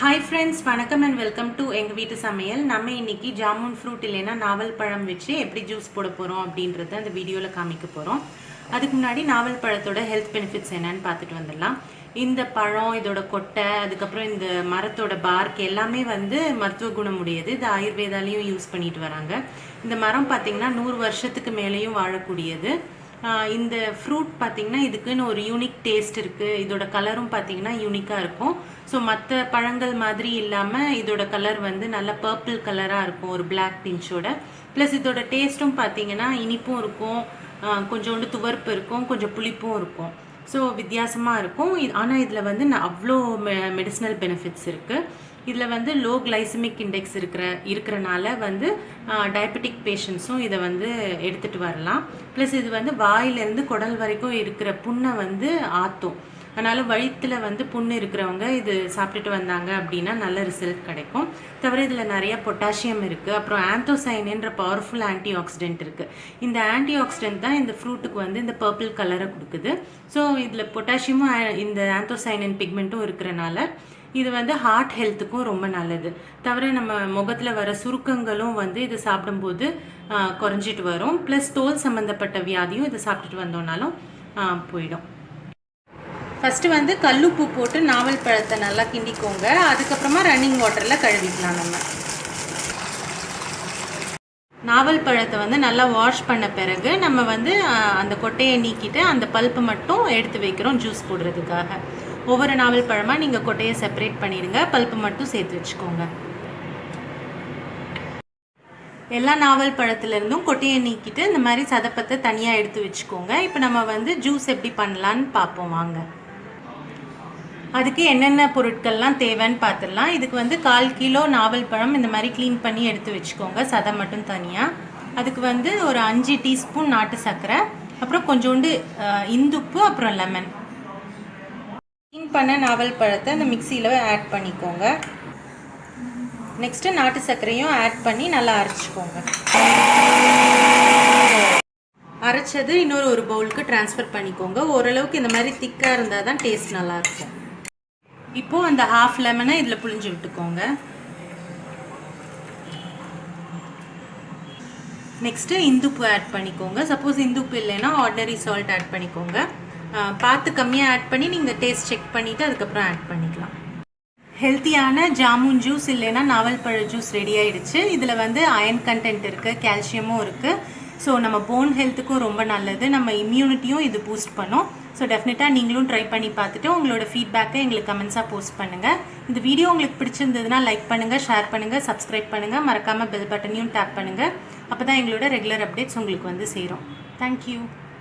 Hi friends, வணக்கம் and welcome to எங்கள் வீட்டு சமையல். நம்ம இன்னைக்கு ஜாமுன் ஃப்ரூட் இல்லைன்னா நாவல் பழம் வச்சு எப்படி ஜூஸ் போட போகிறோம் அப்படின்றத அந்த வீடியோவில் காமிக்க போகிறோம். அதுக்கு முன்னாடி நாவல் பழத்தோட ஹெல்த் பெனிஃபிட்ஸ் என்னன்னு பார்த்துட்டு வந்துடலாம். இந்த பழம், இதோட கொட்டை, அதுக்கப்புறம் இந்த மரத்தோட பார்க் எல்லாமே மருத்துவ குணம் உடையது. இது ஆயுர்வேதாலையும் யூஸ் பண்ணிட்டு வராங்க. இந்த மரம் பார்த்திங்கன்னா 100 வருஷத்துக்கு மேலேயும் வாழக்கூடியது. இந்த ஃப்ரூட் பார்த்திங்கன்னா இதுக்குன்னு ஒரு யூனிக் டேஸ்ட் இருக்குது. இதோட கலரும் பார்த்திங்கன்னா யூனிக்காக இருக்கும். ஸோ மற்ற பழங்கள் மாதிரி இல்லாமல் இதோட கலர் நல்ல பர்பிள் கலராக இருக்கும், ஒரு பிளாக் டின்ச்சோட. ப்ளஸ் இதோட டேஸ்ட்டும் பார்த்திங்கன்னா இனிப்பும் இருக்கும், கொஞ்சோண்டு துவர்ப்பு இருக்கும், கொஞ்சம் புளிப்பும் இருக்கும். ஸோ வித்தியாசமாக இருக்கும். ஆனால் இதில் அவ்வளோ மெடிசினல் பெனிஃபிட்ஸ் இருக்குது. இதில் லோ கிளைசமிக் இண்டெக்ஸ் இருக்கிறனால டயபெட்டிக் பேஷண்ட்ஸும் இதை எடுத்துகிட்டு வரலாம். ப்ளஸ் இது வாயிலேருந்து குடல் வரைக்கும் இருக்கிற புண்ணை ஆற்றும். அதனால் வயிற்றில் புண்ணு இருக்கிறவங்க இது சாப்பிட்டுட்டு வந்தாங்க அப்படின்னா நல்ல ரிசல்ட் கிடைக்கும். தவிர இதில் நிறைய பொட்டாசியம் இருக்குது. அப்புறம் ஆந்தோசைனின்ற பவர்ஃபுல் ஆன்டி ஆக்சிடென்ட் இருக்குது. இந்த ஆன்டி ஆக்சிடென்ட் தான் இந்த ஃப்ரூட்டுக்கு இந்த பர்பிள் கலரை கொடுக்குது. ஸோ இதில் பொட்டாசியமும் இந்த ஆந்தோசைனின் பிக்மெண்ட்டும் இருக்கிறனால இது ஹார்ட் ஹெல்த்துக்கும் ரொம்ப நல்லது. தவிர நம்ம முகத்தில் வர சுருக்கங்களும் இது சாப்பிடும்போது குறைஞ்சிட்டு வரும். ப்ளஸ் தோல் சம்மந்தப்பட்ட வியாதியும் இதை சாப்பிட்டுட்டு வந்தோம்னாலும் போயிடும். ஃபஸ்ட்டு கல்லுப்பு போட்டு நாவல் பழத்தை நல்லா கிண்டிக்கோங்க. அதுக்கப்புறமா ரன்னிங் வாட்டரில் கழுவிக்கலாம். நம்ம நாவல் பழத்தை நல்லா வாஷ் பண்ண பிறகு நம்ம அந்த கொட்டையை நீக்கிட்டு அந்த பல்ப்பு மட்டும் எடுத்து வைக்கிறோம் ஜூஸ் போடுறதுக்காக. ஒவ்வொரு நாவல் பழமாக நீங்கள் கொட்டையை செப்பரேட் பண்ணிடுங்க, பல்ப்பு மட்டும் சேர்த்து வச்சுக்கோங்க. எல்லா நாவல் பழத்துலேருந்தும் கொட்டையை நீக்கிட்டு இந்த மாதிரி சதப்பத்தை தனியாக எடுத்து வச்சுக்கோங்க. இப்போ நம்ம ஜூஸ் எப்படி பண்ணலான்னு பார்ப்போம் வாங்க. அதுக்கு என்னென்ன பொருட்கள்லாம் தேவைன்னு பார்த்துடலாம். இதுக்கு 1/4 கிலோ நாவல் பழம் இந்த மாதிரி க்ளீன் பண்ணி எடுத்து வச்சுக்கோங்க, சதை மட்டும் தனியாக. அதுக்கு ஒரு 5 டீஸ்பூன் நாட்டு சர்க்கரை, அப்புறம் கொஞ்சோண்டு இந்துப்பு, அப்புறம் லெமன். க்ளீன் பண்ண நாவல் பழத்தை இந்த மிக்சியில் ஆட் பண்ணிக்கோங்க. நெக்ஸ்ட்டு நாட்டு சர்க்கரையும் ஆட் பண்ணி நல்லா அரைச்சிக்கோங்க. அரைச்சது இன்னொரு பவுலுக்கு ட்ரான்ஸ்ஃபர் பண்ணிக்கோங்க. ஓரளவுக்கு இந்த மாதிரி திக்காக இருந்தால் தான் டேஸ்ட் நல்லாயிருக்கும். இப்போது அந்த ஹாஃப் லெமனை இதில் புழிஞ்சு விட்டுக்கோங்க. நெக்ஸ்ட்டு இந்துப்பு ஆட் பண்ணிக்கோங்க. சப்போஸ் இந்துப்பு இல்லைன்னா ஆர்டினரி சால்ட் ஆட் பண்ணிக்கோங்க. பார்த்து கம்மியாக ஆட் பண்ணி நீங்கள் டேஸ்ட் செக் பண்ணிவிட்டு அதுக்கப்புறம் ஆட் பண்ணிக்கலாம். ஹெல்த்தியான ஜாமுன் ஜூஸ் இல்லைன்னா நாவல் பழ ஜூஸ் ரெடி ஆகிடுச்சு. இதில் அயன் கண்டென்ட் இருக்குது, கால்சியமும் இருக்குது. ஸோ நம்ம போன் ஹெல்த்துக்கும் ரொம்ப நல்லது. நம்ம இம்யூனிட்டியும் இது பூஸ்ட் பண்ணும். ஸோ டெஃபினட்டாக நீங்களும் ட்ரை பண்ணி பார்த்துட்டு உங்களோட ஃபீட்பேக்கை எங்களுக்கு கமெண்ட்ஸாக போஸ்ட் பண்ணுங்கள். இந்த வீடியோ உங்களுக்கு பிடிச்சிருந்ததுன்னா லைக் பண்ணுங்கள், ஷேர் பண்ணுங்கள், சப்ஸ்கிரைப் பண்ணுங்கள். மறக்காமல் பெல் பட்டனையும் டேப் பண்ணுங்கள். அப்போ தான் எங்களோட ரெகுலர் அப்டேட்ஸ் உங்களுக்கு சேரும். தேங்க்யூ.